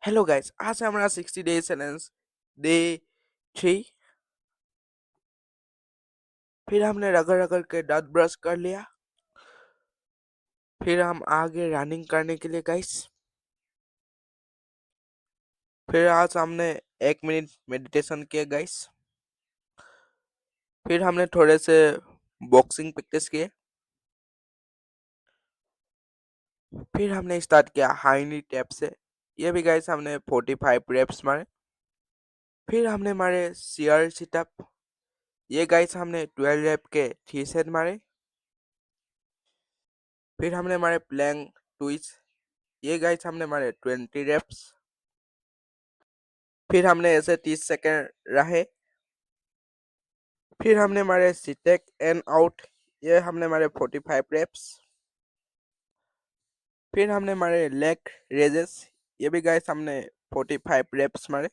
Hello guys, आज है हमारा 60 डे चैलेंज डे 3। फिर हमने रगड़ रगड़ के दांत ब्रश कर लिया। फिर हम आगे रनिंग करने के लिए गाइस। फिर आज हमने 1 मिनट मेडिटेशन किया गाइस। फिर हमने थोड़े से बॉक्सिंग प्रैक्टिस किए। फिर हमने स्टार्ट किया हाई नी टैप से। ये भी गाइस हमने 45 रेप्स मारे। फिर हमने मारे सीआर सिटअप। ये गाइस हमने 12 रेप के 3 सेट मारे। फिर हमने मारे प्लैंक ट्विस्ट। ये गाइस हमने मारे 20 रेप्स। फिर हमने ऐसे 30 सेकेंड रहे। फिर हमने मारे सिटेक एंड आउट। ये हमने मारे 45 रेप्स। फिर हमने मारे लेग रेजेस। ये भी गाइस हमने 45 रेप्स मारे।